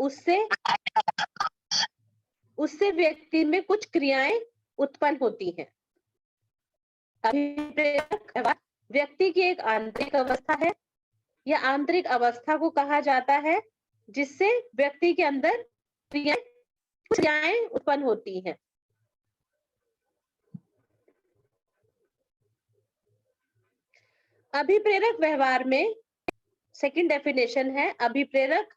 उससे उससे व्यक्ति में कुछ क्रियाएं उत्पन्न होती हैं। अभिप्रेरक व्यवहार व्यक्ति की एक आंतरिक अवस्था है। यह आंतरिक अवस्था को कहा जाता है जिससे व्यक्ति के अंदर क्रियाएं उत्पन्न होती हैं। अभिप्रेरक व्यवहार में सेकंड डेफिनेशन है अभिप्रेरक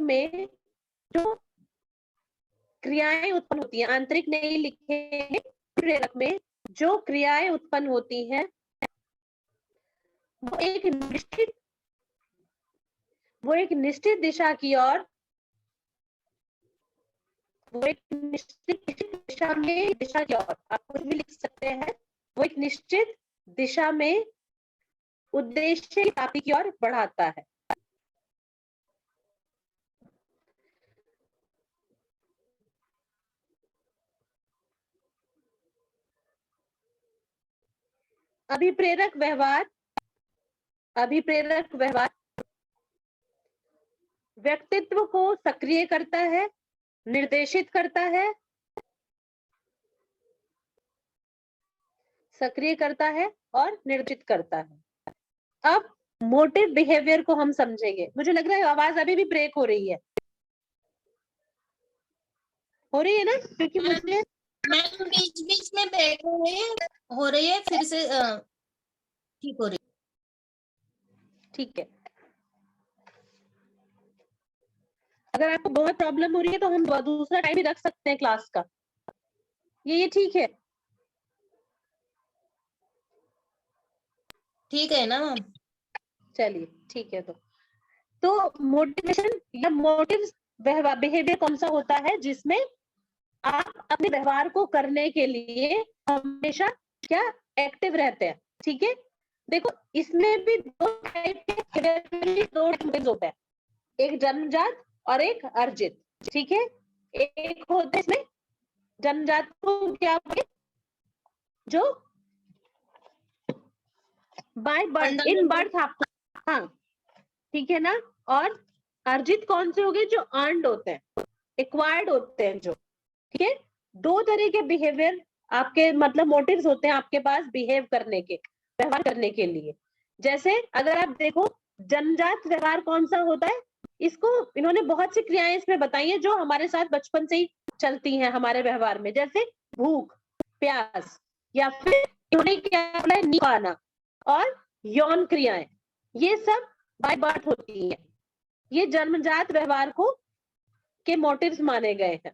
में जो क्रियाएं उत्पन्न होती हैं, आंतरिक नहीं लिखेंगे, अभिप्रेरक में जो क्रियाएं उत्पन्न होती हैं वो एक निश्चित दिशा की ओर आप कुछ भी लिख सकते हैं, वो एक निश्चित दिशा में उद्देश्य की प्राप्ति की ओर बढ़ाता है। अभिप्रेरक व्यवहार व्यक्तित्व को सक्रिय करता है, निर्देशित करता है और निर्देशित करता है। अब मोटिव बिहेवियर को हम समझेंगे। मुझे लग रहा है आवाज अभी भी ब्रेक हो रही है ना, क्योंकि मुझे बीच में ब्रेक हो रही है, फिर से ठीक हो रही है। ठीक है, अगर आपको बहुत प्रॉब्लम हो रही है तो हम दूसरा टाइम भी रख सकते हैं क्लास का। ये ठीक है? ठीक है ना मैम? चलिए ठीक है। तो मोटिवेशन या मोटिव बिहेवियर कौन सा होता है जिसमें आप अपने व्यवहार को करने के लिए हमेशा क्या एक्टिव रहते हैं। ठीक है, देखो इसमें भी दो टाइप के होते हैं, एक जन्मजात और एक अर्जित। ठीक है, एक होता है इसमें जन्मजात को क्या बोले, जो बाय बर्थ इन बर्थ आपको, हाँ ठीक है ना, और अर्जित कौन से हो गए, जो अर्न्ड होते हैं, एक्वायर्ड होते हैं जो। ठीक है, दो तरह के बिहेवियर आपके मतलब मोटिव्स होते हैं आपके पास बिहेव करने के, व्यवहार करने के लिए। जैसे अगर आप देखो जन्मजात व्यवहार कौन सा होता है, इसको इन्होंने बहुत सी क्रियाएं इसमें बताई हैं जो हमारे साथ बचपन से ही चलती हैं हमारे व्यवहार में, जैसे भूख, प्यास, या फिर इन्होंने क्या बोला है, नींद आना और यौन क्रियाएं, ये सब बाय बर्थ होती हैं। ये जन्मजात व्यवहार को के मोटिव्स माने गए हैं।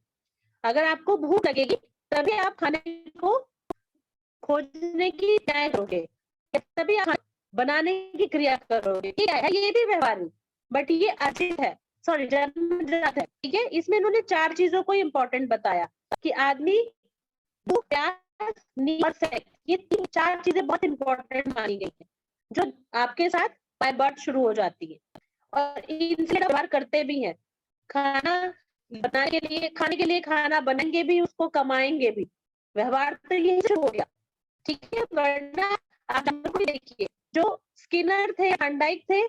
अगर आपको भूख लगेगी तभी आप खाने को खोजने की क्रिया करोगे, तभी आप बनाने की क्रिया करोगे। ठीक है, ये भी व्यवहारिक, बट ये अर्जित है, सॉरी जन्मजात है। ठीक है, इसमें इन्होंने चार चीजों को इंपॉर्टेंट बताया कि आदमी, भूख, प्यास, नींद और सेक्स, ये चार चीजें बहुत इंपॉर्टेंट मानी गई है जो आपके साथ बाय बर्थ शुरू हो जाती है और इनसे व्यवहार करते भी हैं। खाना बनाने के लिए, खाने के लिए खाना बनाएंगे भी, उसको कमाएंगे भी, व्यवहार तो यही शुरू हो गया। ठीक है, वरना आप देखिए जो स्किनर थे, हांडाइक थे,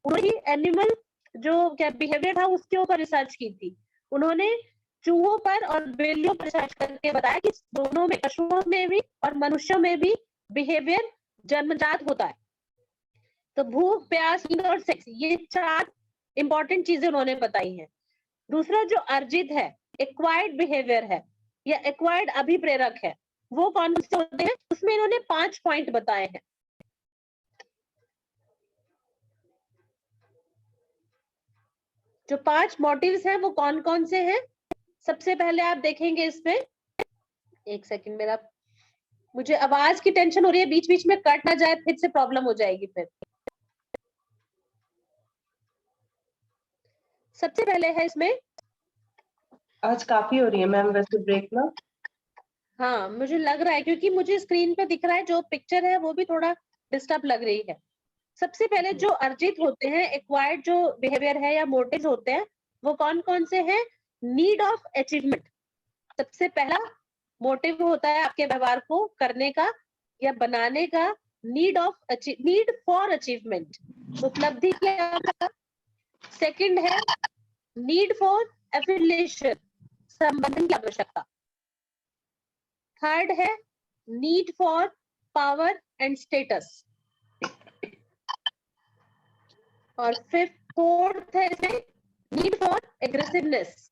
उन्होंने एनिमल जो क्या बिहेवियर था उसके ऊपर रिसर्च की थी। उन्होंने चूहों पर और बिल्लियों पर रिसर्च करके बताया कि दोनों में, पशुओं में भी और मनुष्यों में भी बिहेवियर जन्मजात होता है। तो भूख, प्यास, नींद और सेक्स, ये चार इंपॉर्टेंट चीजें उन्होंने बताई हैं। दूसरा जो अर्जित है, एक्वायर्ड बिहेवियर है या एक्वायर्ड अभिप्रेरक है, वो कौन से होते हैं, उसमें इन्होंने 5 पॉइंट बताए हैं। जो 5 मोटिव्स हैं वो कौन कौन से हैं, सबसे पहले आप देखेंगे इसमें, एक सेकंड, मुझे आवाज की टेंशन हो रही है, बीच बीच में कट ना जाए, फिर से प्रॉब्लम हो जाएगी फिर। सबसे पहले है इसमें, आज काफी हो रही है मैम वैसे ब्रेक ना। हाँ मुझे लग रहा है, क्योंकि मुझे स्क्रीन पे दिख रहा है, जो पिक्चर है वो भी थोड़ा डिस्टर्ब लग रही है। सबसे पहले जो अर्जित होते हैं, एक्वायर्ड जो बिहेवियर है या मोटिव्स होते हैं, वो कौन कौन से हैं, नीड ऑफ अचीवमेंट। सबसे पहला मोटिव होता है आपके व्यवहार को करने का या बनाने का, नीड फॉर अचीवमेंट। उपलब्धि की आवश्यकता। सेकंड है नीड फॉर एफिलिएशन, संबंधन की आवश्यकता। थर्ड है need for power and status. और फोर्थ है इसमें need for aggressiveness.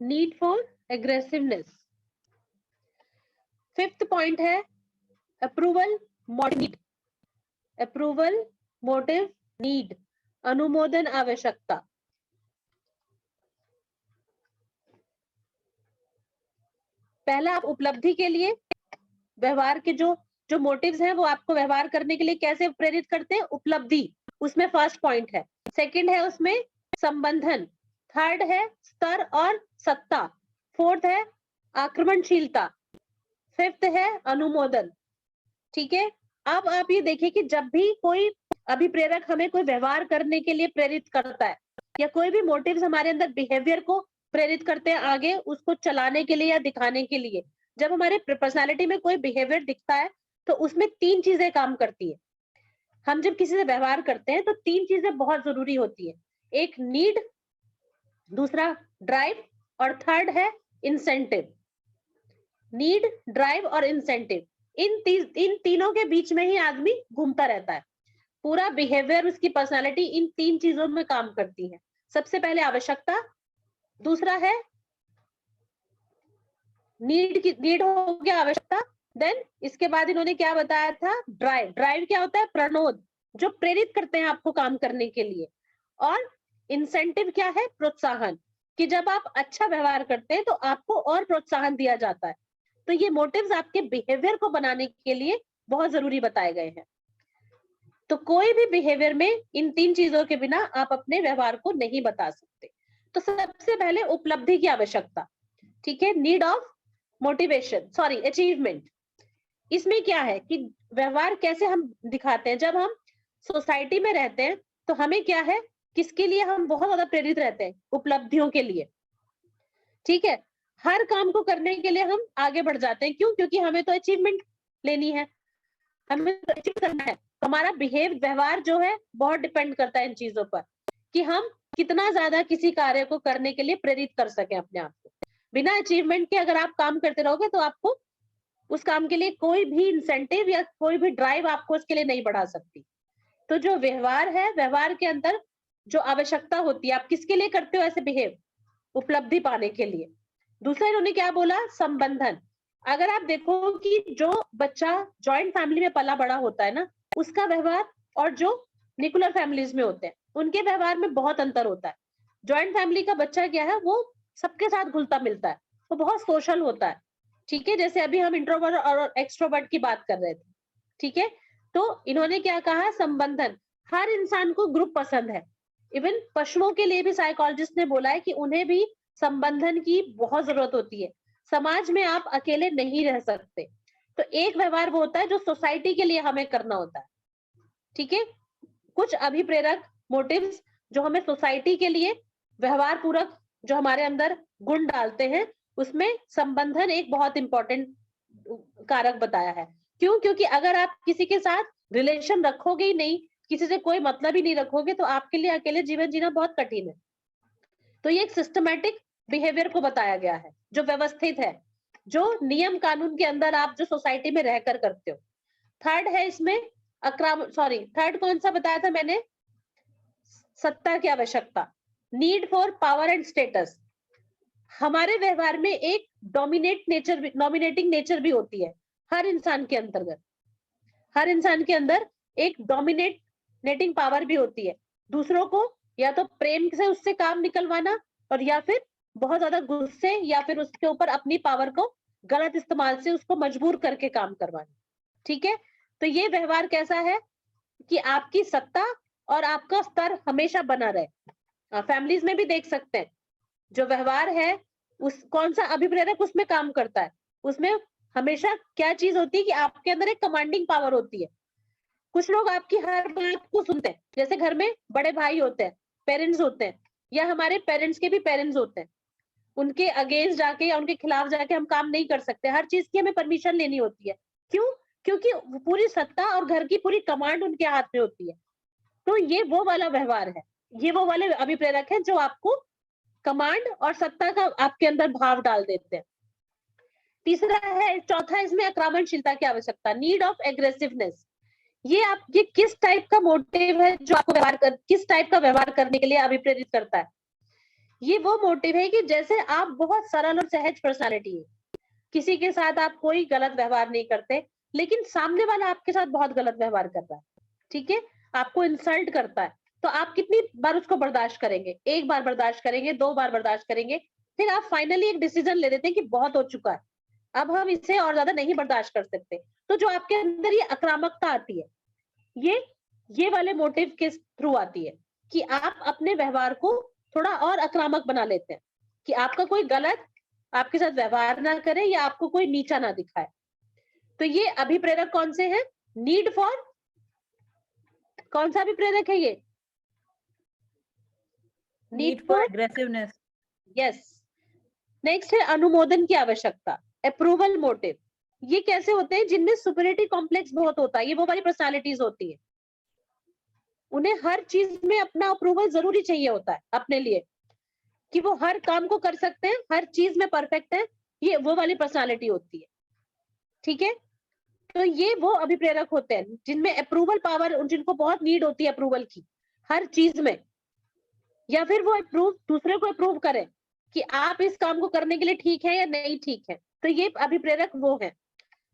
Need for aggressiveness. Fifth point है approval motive. Approval motive need, अनुमोदन आवश्यकता। पहला, आप उपलब्धि के लिए व्यवहार के जो जो मोटिव्स हैं वो आपको व्यवहार करने के लिए कैसे प्रेरित करते हैं, उपलब्धि, उसमें फर्स्ट पॉइंट है। सेकंड है उसमें संबंधन। थर्ड है स्तर और सत्ता। फोर्थ है आक्रमणशीलता। फिफ्थ है अनुमोदन। ठीक है। अब आप ये देखिए कि जब भी कोई अभिप्रेरक हमें कोई व्यवहार करने के लिए प्रेरित करता है या कोई भी मोटिव्स हमारे अंदर बिहेवियर को प्रेरित करते हैं आगे उसको चलाने के लिए या दिखाने के लिए, जब हमारे पर्सनालिटी में कोई बिहेवियर दिखता है तो उसमें तीन चीजें काम करती है। हम जब किसी से व्यवहार करते हैं तो तीन चीजें बहुत जरूरी होती है। एक नीड, दूसरा ड्राइव और थर्ड है इंसेंटिव। नीड, ड्राइव और इंसेंटिव, इन तीनों के बीच में ही आदमी घूमता रहता है। पूरा बिहेवियर, उसकी पर्सनालिटी इन तीन चीजों में काम करती है। सबसे पहले आवश्यकता, दूसरा है नीड हो गया आवश्यकता, देन इसके बाद इन्होंने क्या बताया था, ड्राइव। ड्राइव क्या होता है, प्रणोद, जो प्रेरित करते हैं आपको काम करने के लिए। और इंसेंटिव क्या है, प्रोत्साहन, कि जब आप अच्छा व्यवहार करते हैं तो आपको और प्रोत्साहन दिया जाता है। तो ये मोटिव्स आपके बिहेवियर को बनाने के लिए बहुत जरूरी बताए गए हैं। तो कोई भी बिहेवियर में इन तीन चीजों के बिना आप अपने व्यवहार को नहीं बता सकते। तो सबसे पहले उपलब्धि की आवश्यकता, ठीक है, need of motivation, sorry achievement. इसमें क्या है कि व्यवहार कैसे हम दिखाते हैं, जब हम सोसाइटी में रहते हैं तो हमें क्या है, किसके लिए हम बहुत ज्यादा प्रेरित रहते हैं, उपलब्धियों के लिए। ठीक है, हर काम को करने के लिए हम आगे बढ़ जाते हैं। क्यों? क्योंकि हमें तो अचीवमेंट लेनी है, हमें तो अचीव करना है। हमारा व्यवहार जो है बहुत डिपेंड करता है इन चीजों पर, कि हम कितना ज्यादा किसी कार्य को करने के लिए प्रेरित कर सके अपने आप को। बिना अचीवमेंट के अगर आप काम करते रहोगे तो आपको उस काम के लिए कोई भी इंसेंटिव या कोई भी ड्राइव आपको उसके लिए नहीं बढ़ा सकती। तो जो व्यवहार है, व्यवहार के अंदर जो आवश्यकता होती है, आप किसके लिए करते हो ऐसे बिहेव, उपलब्धि पाने के लिए। दूसरा इन्होंने क्या बोला, संबंधन। अगर आप देखो कि जो बच्चा जॉइंट फैमिली में पला बड़ा होता है ना, उसका व्यवहार और जो न्यूक्लियर फैमिलीज में होते हैं उनके व्यवहार में बहुत अंतर होता है। जॉइंट फैमिली का बच्चा क्या है, वो सबके साथ घुलता मिलता है, वो बहुत सोशल होता है। ठीक है, जैसे अभी हम इंट्रोवर्ट और एक्सट्रोवर्ट की बात कर रहे थे। ठीक है, तो इन्होंने क्या कहा, संबंधन। हर इंसान को ग्रुप पसंद है। इवन पशुओं के लिए भी साइकोलॉजिस्ट ने बोला है कि उन्हें भी संबंधन की बहुत जरूरत होती है। समाज में आप अकेले नहीं रह सकते। तो एक व्यवहार वो होता है जो सोसाइटी के लिए हमें करना होता है। ठीक है, कुछ अभिप्रेरक मोटिव्स जो हमें सोसाइटी के लिए व्यवहार पूरक जो हमारे अंदर गुण डालते हैं, उसमें संबंधन एक बहुत इंपॉर्टेंट कारक बताया है। क्यों? क्योंकि अगर आप किसी के साथ रिलेशन रखोगे ही नहीं, किसी से कोई मतलब ही नहीं रखोगे, तो आपके लिए अकेले जीवन जीना बहुत कठिन है। तो ये एक सिस्टमैटिक बिहेवियर को बताया गया है, जो व्यवस्थित है, जो नियम कानून के अंदर आप जो सोसाइटी में रहकर करते हो। थर्ड है इसमें थर्ड कौन सा बताया था मैंने, सत्ता की आवश्यकता, need for power and status. हमारे व्यवहार में एक नॉमिनेटिंग नेचर भी होती है हर इंसान के अंतर्गत। हर इंसान के अंदर एक डोमिनेटिंग पावर भी होती है, दूसरों को या तो प्रेम से उससे काम निकलवाना, और या फिर बहुत ज्यादा गुस्से या फिर उसके ऊपर अपनी पावर को गलत इस्तेमाल से उसको मजबूर करके काम करवाना। ठीक है, तो ये व्यवहार कैसा है कि आपकी सत्ता और आपका स्तर हमेशा बना रहे। फैमिलीज में भी देख सकते हैं, जो व्यवहार है उस कौन सा अभिप्रेरक उसमें काम करता है, उसमें हमेशा क्या चीज होती है कि आपके अंदर एक कमांडिंग पावर होती है। कुछ लोग आपकी हर बात को सुनते हैं, जैसे घर में बड़े भाई होते हैं, पेरेंट्स होते हैं, या हमारे पेरेंट्स के भी पेरेंट्स होते हैं। उनके अगेंस्ट जाके या उनके खिलाफ जाके हम काम नहीं कर सकते। हर चीज की हमें परमिशन लेनी होती है। क्यों? क्योंकि पूरी सत्ता और घर की पूरी कमांड उनके हाथ में होती है। तो ये वो वाला व्यवहार है, ये वो वाले अभिप्रेरक है जो आपको कमांड और सत्ता का आपके अंदर भाव डाल देते हैं। तीसरा है, चौथा इसमें आक्रामणशीलता की आवश्यकता, नीड ऑफ एग्रेसिवनेस। ये किस टाइप का मोटिव है जो आपको किस टाइप का व्यवहार करने के लिए अभिप्रेरित करता है? ये वो मोटिव है कि जैसे आप बहुत सरल और सहज पर्सनालिटी है, किसी के साथ आप कोई गलत व्यवहार नहीं करते, लेकिन सामने वाला आपके साथ बहुत गलत व्यवहार कर रहा है, ठीक है, आपको इंसल्ट करता है, तो आप कितनी बार उसको बर्दाश्त करेंगे? एक बार बर्दाश्त करेंगे, 2 बार बर्दाश्त करेंगे, फिर आप फाइनली एक डिसीजन ले लेते हैं कि बहुत हो चुका है, अब हम इसे और ज्यादा नहीं बर्दाश्त कर सकते। तो जो आपके अंदर ये आक्रामकता आती है, ये वाले मोटिव के थ्रू आती है कि आप अपने व्यवहार को थोड़ा और आक्रामक बना लेते हैं कि आपका कोई गलत आपके साथ व्यवहार ना करे या आपको कोई नीचा ना दिखाए। तो ये अभिप्रेरक कौन से हैं? नीड फॉर, कौन सा अभिप्रेरक है ये? Need for aggressiveness. Yes. Next है अनुमोदन की आवश्यकता, अप्रूवल मोटिव। ये कैसे होते हैं? जिनमें सुपीरियरिटी कॉम्प्लेक्स बहुत होता है, ये वो वाली पर्सनालिटीज होती है, उन्हें हर चीज में अपना अप्रूवल जरूरी चाहिए होता है अपने लिए, कि वो हर काम को कर सकते हैं, हर चीज में परफेक्ट है, ये वो वाली पर्सनालिटी होती है, ठीक है। तो ये वो अभिप्रेरक होते हैं जिनमें अप्रूवल पावर, जिनको बहुत नीड होती है अप्रूवल की हर चीज में, या फिर वो दूसरे को अप्रूव करें कि आप इस काम को करने के लिए ठीक है या नहीं ठीक है। तो ये अभिप्रेरक वो है।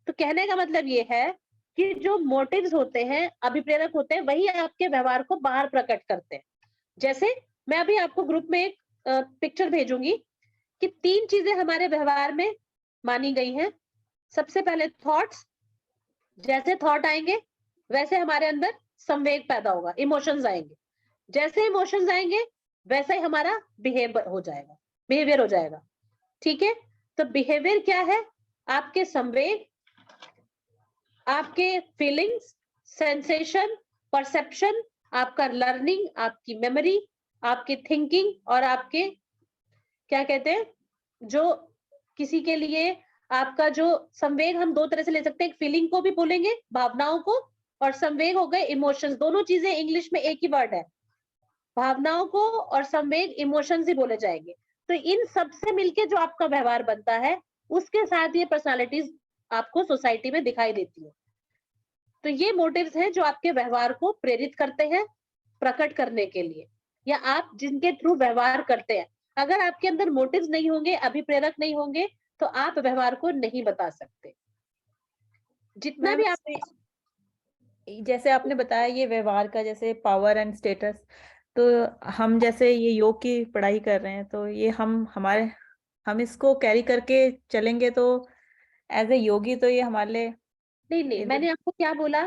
तो कहने का मतलब ये है कि जो मोटिव्स होते हैं, अभिप्रेरक होते हैं, वही आपके व्यवहार को बाहर प्रकट करते हैं। जैसे मैं अभी आपको ग्रुप में एक पिक्चर भेजूंगी कि 3 चीजें हमारे व्यवहार में मानी गई हैं। सबसे पहले थॉट्स, जैसे थॉट आएंगे वैसे हमारे अंदर संवेग पैदा होगा, इमोशंस आएंगे, जैसे इमोशंस आएंगे वैसा ही हमारा बिहेवियर हो जाएगा, ठीक है। तो बिहेवियर क्या है? आपके संवेग, आपके फीलिंग्स, सेंसेशन, परसेप्शन, आपका लर्निंग, आपकी मेमोरी, आपकी थिंकिंग और आपके क्या कहते हैं, जो किसी के लिए आपका जो संवेग, हम 2 तरह से ले सकते हैं, एक फीलिंग को भी बोलेंगे, भावनाओं को, और संवेग हो गए इमोशंस। दोनों चीजें इंग्लिश में एक ही वर्ड है, भावनाओं को और संवेग इमोशंस ही बोले जाएंगे। तो इन सब से मिलके जो आपका व्यवहार बनता है, उसके साथ ये पर्सनालिटीज आपको सोसाइटी में दिखाई देती है। तो ये मोटिव्स हैं जो आपके व्यवहार को प्रेरित करते हैं प्रकट करने के लिए, या आप जिनके थ्रू व्यवहार करते हैं। अगर आपके अंदर मोटिव्स नहीं होंगे, अभिप्रेरक नहीं होंगे, तो आप व्यवहार को नहीं बता सकते। जितना भी आप, जैसे आपने बताया ये व्यवहार का, जैसे पावर एंड स्टेटस, तो हम जैसे ये योग की पढ़ाई कर रहे हैं, तो ये हम इसको कैरी करके चलेंगे तो एज ए योगी तो ये हमारे लिए नहीं, मैंने आपको क्या बोला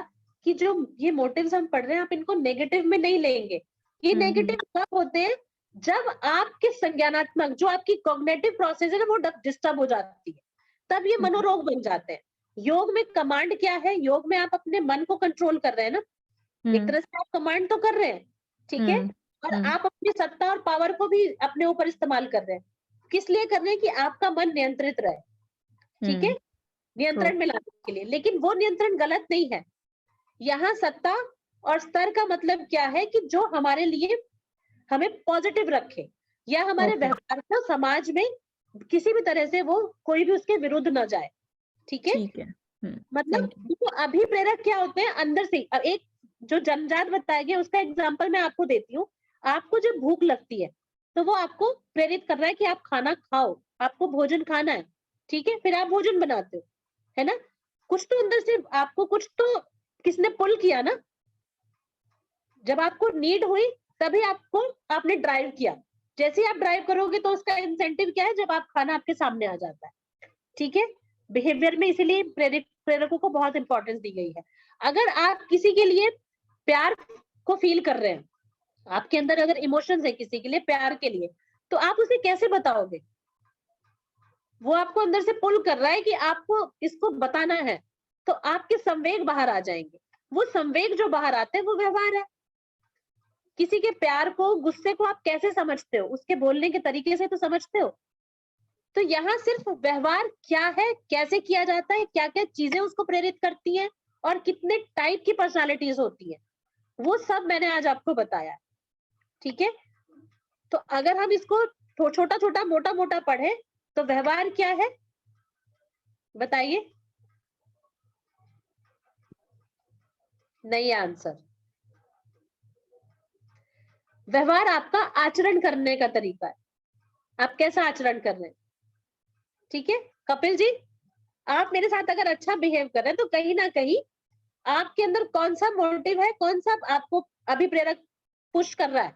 कि जो ये मोटिव्स हम पढ़ रहे हैं, आप इनको नेगेटिव में नहीं लेंगे। ये नेगेटिव कब होते हैं? जब आपके संज्ञानात्मक, जो आपकी कॉग्निटिव प्रोसेस है ना, वो डिस्टर्ब हो जाती है, तब ये मनोरोग बन जाते हैं। योग में कमांड क्या है? योग में आप अपने मन को कंट्रोल कर रहे हैं ना, एक तरह से आप कमांड तो कर रहे हैं, ठीक है, और आप अपनी सत्ता और पावर को भी अपने ऊपर इस्तेमाल कर रहे हैं। किस लिए कर रहे हैं? कि आपका मन नियंत्रित रहे, ठीक है, नियंत्रण में लाने के लिए। लेकिन वो नियंत्रण गलत नहीं है। यहाँ सत्ता और स्तर का मतलब क्या है? कि जो हमारे लिए हमें पॉजिटिव रखे, या हमारे व्यवहार को समाज में किसी भी तरह से वो कोई भी उसके विरुद्ध न जाए, ठीक है। मतलब वो अभिप्रेरक क्या होते हैं? अंदर से। अब एक जो जन्मजात बताया गया, उसका एग्जाम्पल मैं आपको देती हूँ। आपको जब भूख लगती है तो वो आपको प्रेरित कर रहा है कि आप खाना खाओ, आपको भोजन खाना है, ठीक है, फिर आप भोजन बनाते हो, है ना। कुछ तो अंदर से आपको, कुछ तो किसने पुल किया ना, जब आपको नीड हुई तभी आपने ड्राइव किया। जैसे ही आप ड्राइव करोगे तो उसका इंसेंटिव क्या है? जब आप खाना आपके सामने आ जाता है, ठीक है। बिहेवियर में इसीलिए प्रेरकों को बहुत इंपॉर्टेंस दी गई है। अगर आप किसी के लिए प्यार को फील कर रहे हैं, आपके अंदर अगर इमोशंस है किसी के लिए, प्यार के लिए, तो आप उसे कैसे बताओगे? वो आपको अंदर से पुल कर रहा है कि आपको इसको बताना है, तो आपके संवेग बाहर आ जाएंगे। वो संवेग जो बाहर आते हैं वो व्यवहार है। किसी के प्यार को, गुस्से को आप कैसे समझते हो? उसके बोलने के तरीके से तो समझते हो। तो यहाँ सिर्फ व्यवहार क्या है, कैसे किया जाता है, क्या क्या चीजें उसको प्रेरित करती हैं और कितने टाइप की पर्सनालिटीज होती है, वो सब मैंने आज आपको बताया। ठीक है, तो अगर हम इसको छोटा छोटा मोटा मोटा पढ़े तो व्यवहार क्या है बताइए। नहीं आंसर। व्यवहार आपका आचरण करने का तरीका है, आप कैसा आचरण कर रहे हैं। ठीक है कपिल जी, आप मेरे साथ अगर अच्छा बिहेव कर रहे हैं तो कहीं ना कहीं आपके अंदर कौन सा मोटिव है, कौन सा आपको अभिप्रेरक पुश कर रहा है,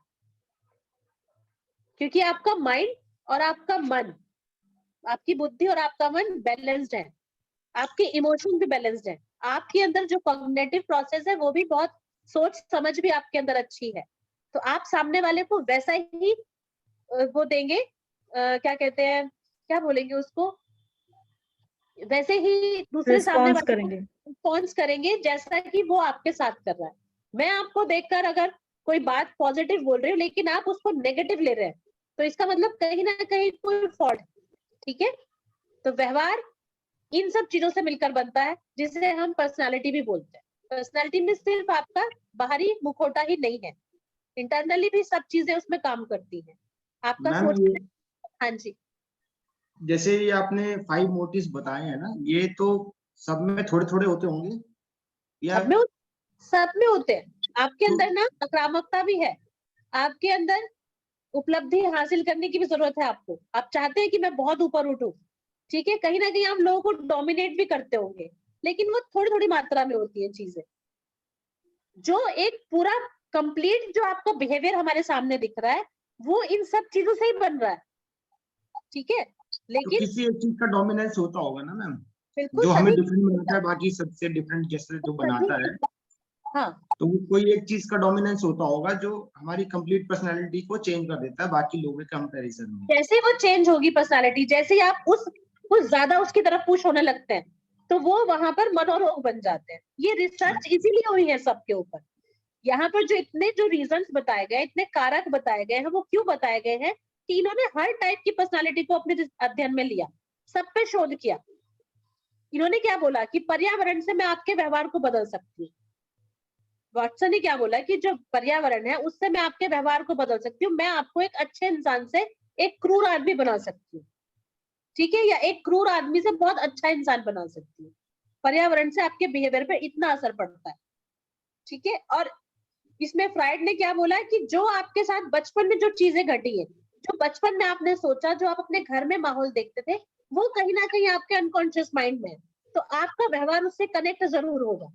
क्योंकि आपका माइंड और आपका मन, आपकी बुद्धि और आपका मन बैलेंस्ड है, आपके इमोशन भी बैलेंस्ड है, आपके अंदर जो कॉग्निटिव प्रोसेस है वो भी बहुत सोच समझ भी आपके अंदर अच्छी है, तो आप सामने वाले को वैसा ही वो देंगे, क्या कहते हैं, क्या बोलेंगे उसको, वैसे ही दूसरे सामने रिस्पॉन्स वाले को करेंगे। रिस्पॉन्स करेंगे जैसा कि वो आपके साथ कर रहा है। मैं आपको देखकर अगर कोई बात पॉजिटिव बोल रही हूँ लेकिन आप उसको नेगेटिव ले रहे हैं तो इसका मतलब कहीं ना कहीं कोई फॉल्ट है। ठीक है, तो व्यवहार इन सब चीजों से मिलकर बनता है जिसे हम पर्सनालिटी भी बोलते हैं। पर्सनालिटी में सिर्फ आपका बाहरी मुखौटा ही नहीं है, इंटरनली भी सब चीजें उसमें काम करती हैं। आपका मैम सोच, हाँ जी, जैसे ये आपने 5 मोटिव्स बताए हैं ना, ये तो सब में थोड़े थोड़े होते होंगे या सब में होते हैं। आपके तो- अंदर ना आक्रामकता भी है, आपके अंदर उपलब्धि हासिल करने की भी जरूरत है आपको, आप चाहते हैं कि मैं बहुत ऊपर उठूं। ठीक है, कहीं ना कहीं आप लोगों को डोमिनेट भी करते होंगे लेकिन वो थोड़ी थोड़ी मात्रा में होती है चीजें। जो एक पूरा कंप्लीट जो आपका बिहेवियर हमारे सामने दिख रहा है वो इन सब चीजों से ही बन रहा है। ठीक है, तो लेकिन किसी एक चीज का डोमिनेंस होता होगा ना मैम, बिल्कुल जो हमें सभी डिफरेंट बनाता है बाकी सबसे डिफरेंट, जैसे जो बनाता है, हाँ, तो वो कोई एक चीज का डोमिनेंस होता होगा जो हमारी कंप्लीट पर्सनालिटी को चेंज कर देता है बाकी लोगों के कंपैरिजन में। जैसे वो चेंज होगी पर्सनालिटी, जैसे ही आप उस ज्यादा उसकी तरफ पुश होने लगते हैं तो वो वहां पर मनोरोग बन जाते हैं। ये रिसर्च इसीलिए हुई है सबके ऊपर। यहाँ पर जो इतने जो रीजंस बताए गए, इतने कारक बताए गए हैं, वो क्यों बताए गए हैं कि इन्होंने हर टाइप की पर्सनालिटी को अपने अध्ययन में लिया, सब पे शोध किया। इन्होंने क्या बोला कि पर्यावरण से मैं आपके व्यवहार को बदल सकती हूँ। वाटसन ने क्या बोला कि जो पर्यावरण है उससे मैं आपके व्यवहार को बदल सकती हूँ, मैं आपको एक अच्छे इंसान से एक क्रूर आदमी बना सकती हूँ। ठीक है, या एक क्रूर आदमी से बहुत अच्छा इंसान बना सकती हूँ। पर्यावरण से आपके बिहेवियर पे इतना असर पड़ता है। ठीक है, और इसमें फ्राइड ने क्या बोला कि जो आपके साथ बचपन में जो चीजें घटी है, जो बचपन में आपने सोचा, जो आप अपने घर में माहौल देखते थे, वो कहीं ना कहीं आपके अनकॉन्शियस माइंड में है, तो आपका व्यवहार उससे कनेक्ट जरूर होगा।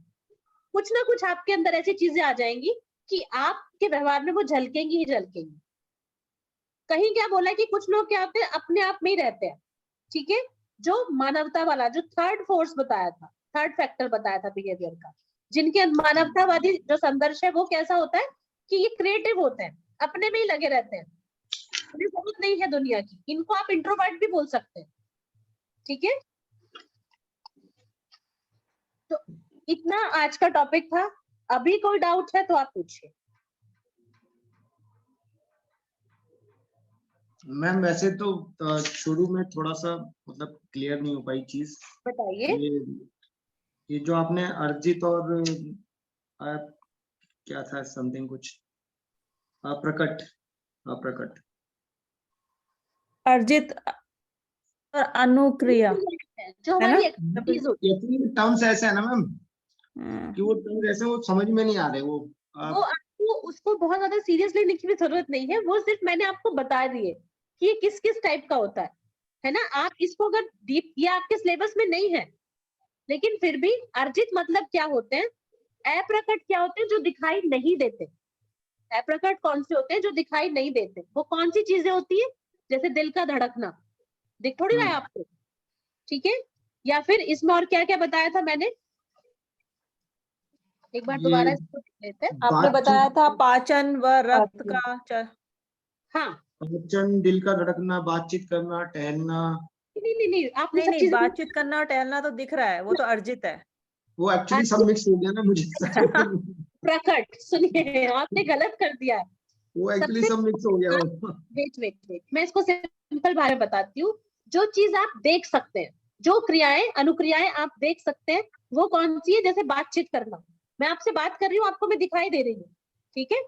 कुछ ना कुछ आपके अंदर ऐसी चीजें आ जाएंगी कि आपके व्यवहार में वो झलकेंगी ही झलकेंगी। कहीं क्या बोला कि कुछ लोग क्या होते हैं, अपने आप में ही रहते हैं। ठीक है, जो मानवता वाला जो थर्ड फोर्स बताया था, थर्ड फैक्टर बताया था बिहेवियर का, जिनके मानवतावादी जो संदर्श है वो कैसा होता है कि ये क्रिएटिव होते हैं, अपने में ही लगे रहते हैं, उन्हें जरूरत नहीं है दुनिया की, इनको आप इंट्रोवर्ट भी बोल सकते हैं। ठीक है, तो इतना आज का टॉपिक था। अभी कोई डाउट है तो आप पूछिए। मैम वैसे तो शुरू में थोड़ा सा मतलब क्लियर नहीं हो पाई चीज। बताइए। ये जो आपने अर्जित और क्या था समथिंग कुछ अप्रकट, अप्रकट, अर्जित और अनुक्रिया, जो है हमारी ना? एक्टिविटीज होती ये टर्म्स ऐसे है ना मैम हम्म, कि वो टर्म्स ऐसे वो समझ में नहीं आ रहे वो है, वो आपको उसको बहुत ज्यादा सीरियसली लिखने की जरूरत नहीं है, वो सिर्फ मैंने आपको बता दिए कि ये किस किस टाइप का होता है ना। आप इसको अगर डीप, ये आपके सिलेबस में नहीं है लेकिन फिर भी अर्जित मतलब क्या होते हैं, अप्रकट क्या होते हैं, जो दिखाई नहीं देते। अप्रकट कौन से होते हैं, जो दिखाई नहीं देते। वो कौन सी चीजें होती है, जैसे दिल का धड़कना, दिख थोड़ी रहा है आपको। ठीक है, या फिर इसमें और क्या क्या बताया था मैंने, एक बार दोबारा इसको देख लेते हैं। आपने बताया था पाचन व रक्त पाचन। का हाँ, पाचन, दिल का धड़कना, बातचीत करना, टहलना, नहीं आपने सब नहीं, चीजें बातचीत करना और टहलना तो दिख रहा है, वो तो अर्जित है। वो एक्चुअली सब मिक्स हो गया ना मुझे प्रकट, सुनिए आपने गलत कर दिया है। वो एक्चुअली सबसे सब मिक्स हो गया वो। वेट मैं इसको सिंपल भाषा में बताती हूँ। जो चीज आप देख सकते हैं, जो क्रियाएं अनुक्रियाएं आप देख सकते हैं, वो कौन सी है? जैसे बातचीत करना, मैं आपसे बात कर रही हूँ, आपको मैं दिखाई दे रही हूँ, ठीक है,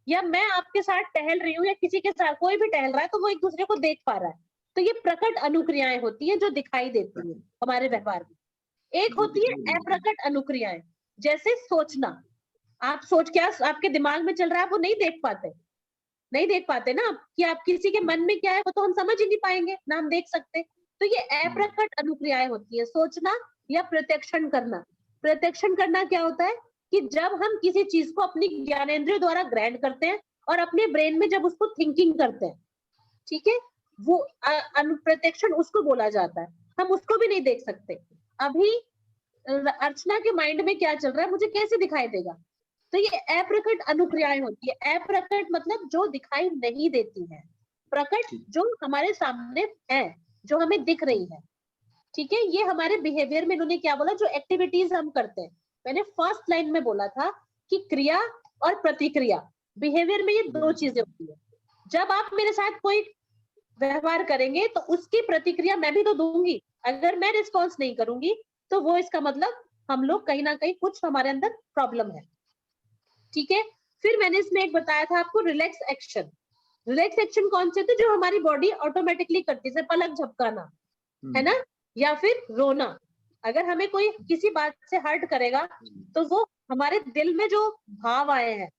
या मैं आपके साथ टहल रही हूँ, या किसी के साथ कोई भी टहल रहा है, तो वो एक दूसरे को देख पा रहा है। तो ये प्रकट अनुक्रियाएं होती हैं जो दिखाई देती हैं हमारे व्यवहार में। एक होती है अप्रकट अनुक्रियाएं, जैसे सोचना। आप सोच, क्या आपके दिमाग में चल रहा है, आप वो नहीं देख पाते, नहीं देख पाते ना आप, कि आप किसी के मन में क्या है वो तो हम समझ ही नहीं पाएंगे ना, हम देख सकते। तो ये अप्रकट अनुक्रियाएं होती है, सोचना या प्रत्यक्षण करना। प्रत्यक्षण करना क्या होता है कि जब हम किसी चीज को अपनी ज्ञानेंद्रिय द्वारा ग्रहण करते हैं और अपने ब्रेन में जब उसको थिंकिंग करते हैं, ठीक है, वो अनुप्रत्यक्षण उसको बोला जाता है। हम उसको भी नहीं देख सकते। अभी अर्चना के माइंड में क्या चल रहा है मुझे कैसे दिखाई देगा? तो ये अप्रकट अनुक्रियाएं होती है। अप्रकट मतलब जो दिखाई नहीं देती है, प्रकट जो हमारे सामने है, जो हमें दिख रही है, ठीक है। ये हमारे बिहेवियर में इन्होंने क्या बोला, जो एक्टिविटीज हम करते हैं। मैंने फर्स्ट लाइन में बोला था कि क्रिया और प्रतिक्रिया, बिहेवियर में ये दो चीजें होती है। जब आप मेरे साथ कोई व्यवहार करेंगे तो उसकी प्रतिक्रिया मैं भी तो दूंगी। अगर मैं रिस्पॉन्स नहीं करूंगी तो वो इसका मतलब हम लोग कहीं ना कहीं कुछ हमारे अंदर प्रॉब्लम है, ठीक है। फिर मैंने इसमें एक बताया था आपको रिलैक्स एक्शन। रिलैक्स एक्शन कौन से थे? जो हमारी बॉडी ऑटोमेटिकली करती है, जैसे पलक झपकाना, है ना, या फिर रोना। अगर हमें कोई किसी बात से हर्ट करेगा तो वो हमारे दिल में जो भाव आए हैं,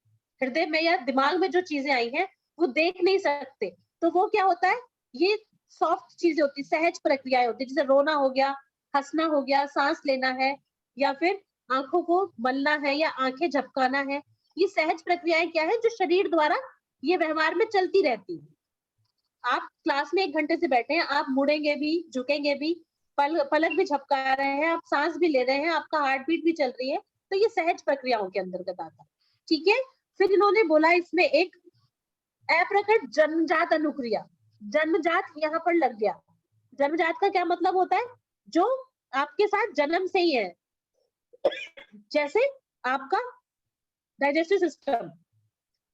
हृदय में या दिमाग में जो चीजें आई हैं, वो देख नहीं सकते। तो वो क्या होता है, ये सॉफ्ट चीजें होती, सहज प्रक्रियाएं होती, जैसे रोना हो गया, हंसना हो गया, सांस लेना है, या फिर आंखों को मलना है, या आंखें झपकाना है। ये सहज प्रक्रियाएं क्या है, जो शरीर द्वारा ये व्यवहार में चलती रहती है। आप क्लास में 1 घंटे से बैठे हैं, आप मुड़ेंगे भी, झुकेंगे भी, पलक भी झपका रहे हैं, आप सांस भी ले रहे हैं, आपका हार्ट बीट भी चल रही है, तो ये सहज प्रक्रियाओं के अंतर्गत आता है, ठीक है। फिर इन्होंने बोला इसमें एक अप्रकट जन्मजात अनुक्रिया। जन्मजात यहाँ पर लग गया। जन्मजात का क्या मतलब होता है? जो आपके साथ जन्म से ही है। जैसे आपका डाइजेस्टिव सिस्टम,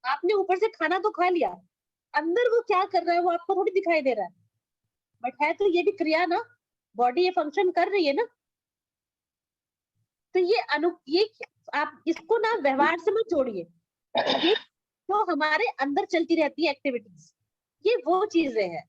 आपने ऊपर से खाना तो खा लिया, अंदर वो क्या कर रहा है वो आपको थोड़ी दिखाई दे रहा है, बट है तो ये भी क्रिया ना, बॉडी ये फंक्शन कर रही है ना। तो ये आप इसको ना व्यवहार से मत जोड़िए। ये तो हमारे अंदर चलती रहती है एक्टिविटीज, ये वो चीजें हैं,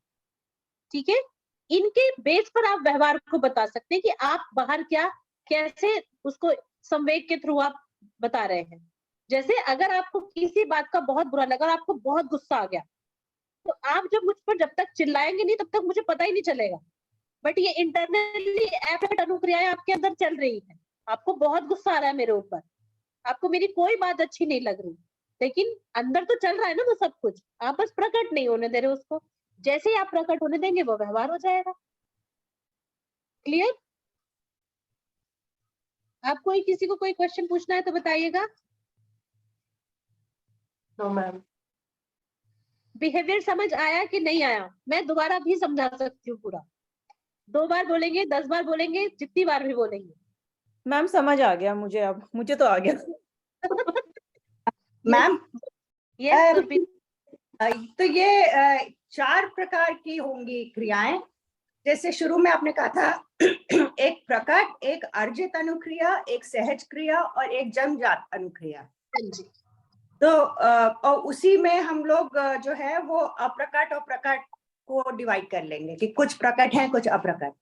ठीक है। इनके बेस पर आप व्यवहार को बता सकते हैं कि आप बाहर क्या, कैसे उसको संवेग के थ्रू आप बता रहे हैं। जैसे अगर आपको किसी बात का बहुत बुरा लगा और आपको बहुत गुस्सा आ गया, तो आप जब मुझ पर जब तक चिल्लाएंगे नहीं तब तक मुझे पता ही नहीं चलेगा। बट ये इंटरनली अप्रकट अनुक्रियाएं आपके अंदर चल रही है। आपको बहुत गुस्सा आ रहा है मेरे ऊपर, आपको मेरी कोई बात अच्छी नहीं लग रही, लेकिन अंदर तो चल रहा है ना वो सब कुछ, आप बस प्रकट नहीं होने दे रहे उसको। जैसे ही आप प्रकट होने देंगे वो व्यवहार हो जाएगा। क्लियर? आप कोई किसी को कोई क्वेश्चन पूछना है तो बताइएगा। No ma'am. बिहेवियर समझ आया कि नहीं आया? मैं दोबारा भी समझा सकती हूँ पूरा। 2 बार बोलेंगे, 10 बार बोलेंगे, जितनी बार भी बोलेंगे। मैम समझ आ गया मुझे, अब मुझे तो आ गया। मैम यस, तो ये 4 प्रकार की होंगी क्रियाएं। जैसे शुरू में आपने कहा था एक प्रकट, एक अर्जित अनुक्रिया, एक सहज क्रिया और एक जन्मजात अनुक्रिया। तो और उसी में हम लोग जो है वो अप्रकट और प्रकट को डिवाइड कर लेंगे कि कुछ प्रकट हैं कुछ अप्रकट।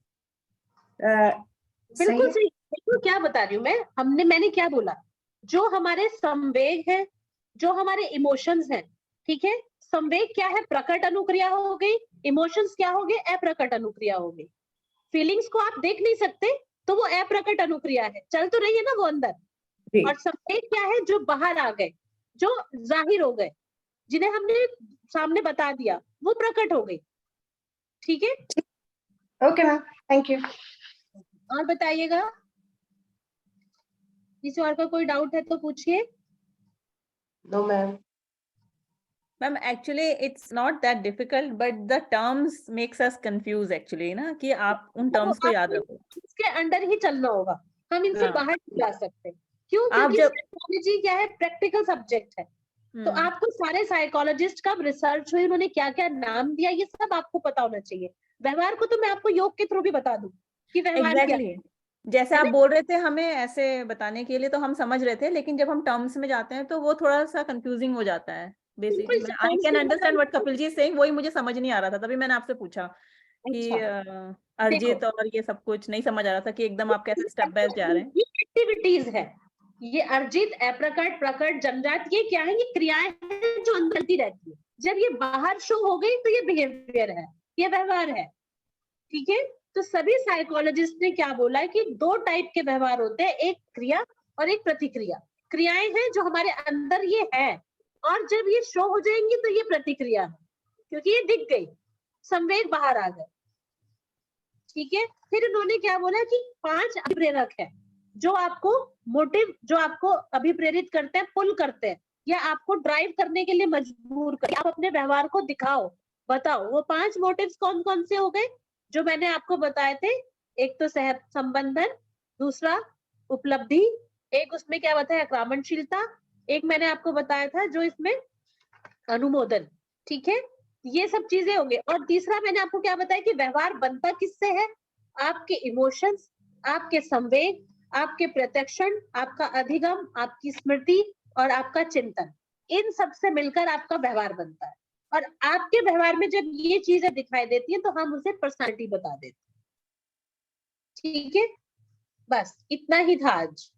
बिल्कुल सही। देखो क्या बता रही हूँ मैंने क्या बोला, जो हमारे संवेग है, जो हमारे इमोशंस हैं, ठीक है। संवेग क्या है? प्रकट अनुक्रिया हो गई। इमोशंस क्या हो गए? अप्रकट अनुक्रिया हो गई। फीलिंग्स को आप देख नहीं सकते तो वो अप्रकट अनुक्रिया है, चल तो रही है ना वो अंदर। और संवेग क्या है? जो बाहर आ गए, जो जाहिर हो गए, जिन्हें हमने सामने बता दिया, वो प्रकट हो गई, ठीक है। Okay ma'am, thank you. और बताइएगा, किसी और का कोई डाउट है तो पूछिए। No ma'am. Ma'am actually it's not that difficult but the terms makes us confuse actually ना, कि आप उन टर्म्स को याद रखो। इसके अंडर ही चलना होगा, हम इनसे बाहर नहीं जा सकते। क्यों? क्योंकि साइकोलॉजी क्या है? प्रैक्टिकल सब्जेक्ट है। तो आपको सारे साइकोलॉजिस्ट का रिसर्च हुई, उन्होंने क्या क्या नाम दिया, ये सब आपको पता होना चाहिए। व्यवहार को तो मैं आपको योग के थ्रू भी बता दूं कि व्यवहार क्या है। एग्जैक्टली जैसे है आप ना? बोल रहे थे हमें ऐसे बताने के लिए तो हम समझ रहे थे, लेकिन जब हम टर्म्स में जाते हैं तो वो थोड़ा सा कंफ्यूजिंग हो जाता है। बिल्कुल बेसिकली आई terms कैन में अंडरस्टैंड व्हाट बताइए। कपिल जी इज सेइंग, वही मुझे समझ नहीं आ रहा था, तभी मैंने आपसे पूछा कि अच्छा अर्जित देखो, और ये सब कुछ नहीं समझ आ रहा था कि एकदम आप कैसे स्टेप बाय जा रहे हैं। ये एक्टिविटीज है, ये अर्जित, अप्रकट, प्रकट, जन्मजात, ये क्या है? ये क्रियाएं हैं जो अंदर चलती रहती है। जब ये बाहर शो हो गई तो ये बिहेवियर है, ये व्यवहार है। ठीक है, तो सभी साइकोलॉजिस्ट ने क्या बोला है कि दो टाइप के व्यवहार होते हैं, एक क्रिया और एक प्रतिक्रिया। क्रियाएं हैं जो हमारे अंदर ये है, और जब ये शो हो जाएंगी तो ये प्रतिक्रिया है, क्योंकि ये दिख गई, संवेग बाहर आ गए। ठीक है, फिर उन्होंने क्या बोला कि 5 अभिप्रेरक है जो आपको मोटिव, जो आपको अभिप्रेरित करते हैं, पुल करते हैं, या आपको ड्राइव करने के लिए मजबूर करते हैं। आप अपने व्यवहार को दिखाओ, बताओ। वो 5 मोटिव्स कौन कौन से हो गए जो मैंने आपको बताए थे? एक तो सह संबंधन, दूसरा उपलब्धि, एक उसमें क्या बताया आक्रामणशीलता, एक मैंने आपको बताया था जो इसमें अनुमोदन। ठीक है, ये सब चीजें होंगे। और तीसरा मैंने आपको क्या बताया कि व्यवहार बनता किससे है? आपके इमोशंस, आपके संवेग, आपके प्रत्यक्षण, आपका अधिगम, आपकी स्मृति और आपका चिंतन, इन सब से मिलकर आपका व्यवहार बनता है। और आपके व्यवहार में जब ये चीजें दिखाई देती हैं तो हम उसे पर्सनालिटी बता देते हैं। ठीक है, बस इतना ही था आज।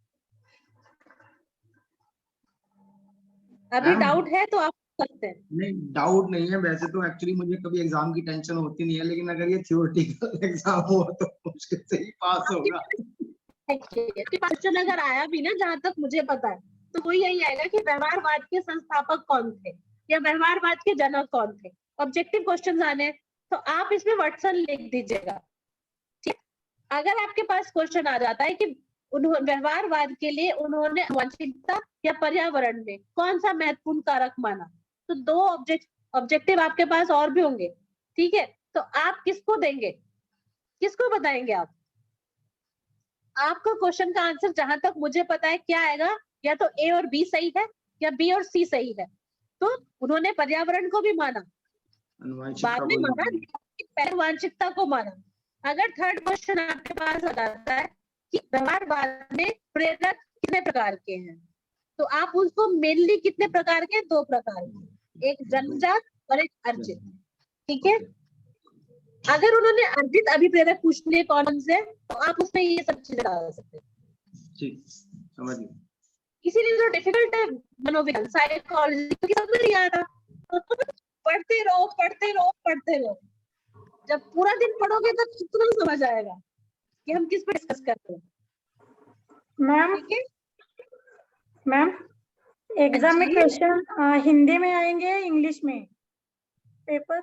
अभी मैम, डाउट है तो आप पूछ सकते हैं। नहीं डाउट नहीं है, वैसे तो एक्चुअली मुझे कभी एग्जाम की टेंशन होती नहीं है, लेकिन अगर ये थियोरेटिकल एग्जाम हुआ तो मुश्किल से ही पास होगा। क्वेश्चन अगर आया भी ना, जहां तक मुझे पता है, तो वो यही आएगा कि व्यवहारवाद के संस्थापक कौन थे या व्यवहारवाद के जनक कौन थे। ऑब्जेक्टिव क्वेश्चन आने हैं, तो आप इसमें वाटसन लिख दीजिएगा। ठीक, अगर आपके पास क्वेश्चन आ जाता है कि उन्होंने व्यवहारवाद के लिए उन्होंने आनुवंशिकता या पर्यावरण में कौन सा महत्वपूर्ण कारक माना, तो 2 ऑब्जेक्टिव आपके पास और भी होंगे। ठीक है, तो आप किसको देंगे, किसको बताएंगे आप? आपका क्वेश्चन का आंसर जहां तक मुझे पता है क्या आएगा, या तो ए और बी सही है या बी और सी सही है। तो उन्होंने पर्यावरण को भी माना, आनुवंशिकता बाद में को माना, भी- पहले वांछिकता को माना। अगर थर्ड क्वेश्चन आपके पास आ जाता है कि व्यवहारवाद में प्रेरक कितने प्रकार के हैं, तो आप उसको मेनली कितने प्रकार के? 2 प्रकार के, एक जन्मजात और एक अर्जित। ठीक है, अगर उन्होंने अर्जित अभिप्रेरक पूछ लिए कौन से, तो आप उसमें ये सब चीजें डाल सकते हैं। ठीक, समझ गया। इसीलिए जो डिफिकल्ट है मनोविज्ञान, साइकोलॉजी, क्योंकि समझ नहीं आता। पढ़ते रहो पढ़ते रहो पढ़ते रहो, जब पूरा दिन पढ़ोगे तो तुरंत समझ आएगा कि हम किस पर डिस्कस कर रहे हैं। मैम ठीक है, मैम एग्जाम में जी। क्वेश्चन हिंदी में आएंगे इंग्लिश में पेपर?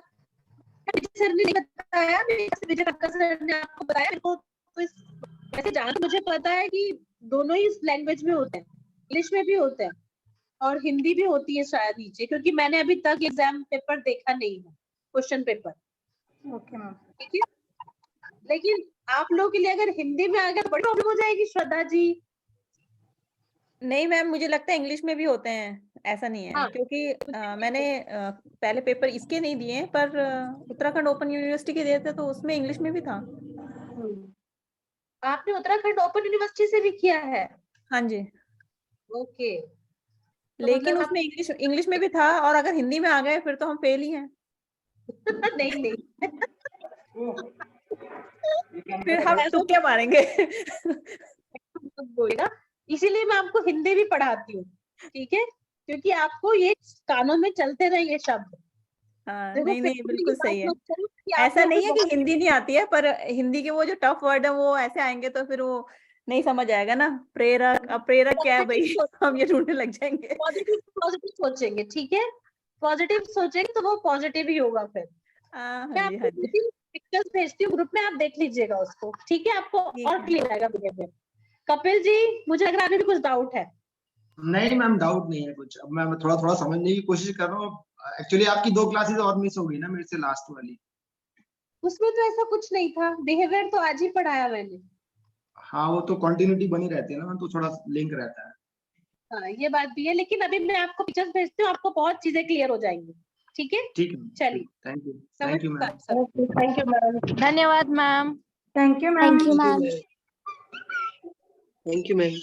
विजय सर ने बताया, विजय ठक्कर सर ने आपको बताया मेरे को, तो वैसे जहाँ तक मुझे पता है कि दोनों ही लैंग्वेज में होते हैं, इंग्लिश में भी होते हैं और हिंदी भी होती है शायद नीचे, क्योंकि मैंने अभी तक एग्जाम पेपर देखा नहीं है, क्वेश्चन पेपर। Okay ma'am. ठीक है, लेकिन आप लोगों के लिए अगर हिंदी में आ गया तो बड़ी प्रॉब्लम हो जाएगी श्रद्धा जी। नहीं मैम, मुझे लगता है इंग्लिश में भी होते हैं, ऐसा नहीं है। हाँ, क्योंकि मैंने पहले पेपर इसके नहीं दिए, पर उत्तराखंड ओपन यूनिवर्सिटी के दिए थे, तो उसमें इंग्लिश में भी था। आपने उत्तराखंड ओपन यूनिवर्सिटी से भी किया है? हाँ जी, ओके, तो लेकिन मतलब उसमें इंग्लिश में भी था, और अगर हिंदी में आ गए फिर तो हम फेल ही हैं। नहीं नहीं फिर हम तुक्के मारेंगे। बोलेगा, इसीलिए मैं आपको हिंदी भी पढ़ाती हूँ। ठीक है, क्योंकि आपको ये कानों में चलते रहे ये शब्द। हाँ, देखो, नहीं फिर नहीं, मुझे बिल्कुल ये सही बात है। मत करो कि आप ऐसा लोग नहीं भी है कि बहुत हिंदी नहीं आती है, पर हिंदी के वो जो टफ वर्ड है वो ऐसे आएंगे तो फिर वो नहीं समझ आएगा ना। प्रेरक, अप्रेरक क्या है भाई? हम ये ढूंढने लग जाएंगे। पॉजिटिव सोचेंगे। ठीक है, पॉजिटिव सोचेंगे तो वो पॉजिटिव ही होगा। फिर हाँ मैं जी, हाँ आपको जी, पिक्चर्स भेजती हूँ ग्रुप में, आप देख लीजिएगा उसको। ठीक है, आपको ठीक और है। क्लियर आएगा बिहेवियर। कपिल जी, मुझे लग रहा है अभी भी कुछ डाउट है। नहीं मैम, डाउट नहीं है कुछ। अब मैं थोड़ा थोड़ा समझने की कोशिश कर रहा हूँ। एक्चुअली आपकी 2 क्लासेस और मिस हो गई ना मेरे से, लास्ट वाली। उसमें तो ऐसा कुछ नहीं था, बिहेवियर तो आज ही पढ़ाया मैंने। हाँ, वो तो कंटिन्यूटी बनी रहती है ना, तो थोड़ा लिंक रहता है। हाँ, ये बात भी है, लेकिन अभी मैं आपको पिक्चर्स भेजती हूँ, आपको बहुत चीजें क्लियर हो जाएंगी। ठीक है, ठीक है, चलिए। Thank you ma'am. Thank you ma'am. धन्यवाद ma'am. Thank you ma'am. Thank you ma'am. Thank you ma'am.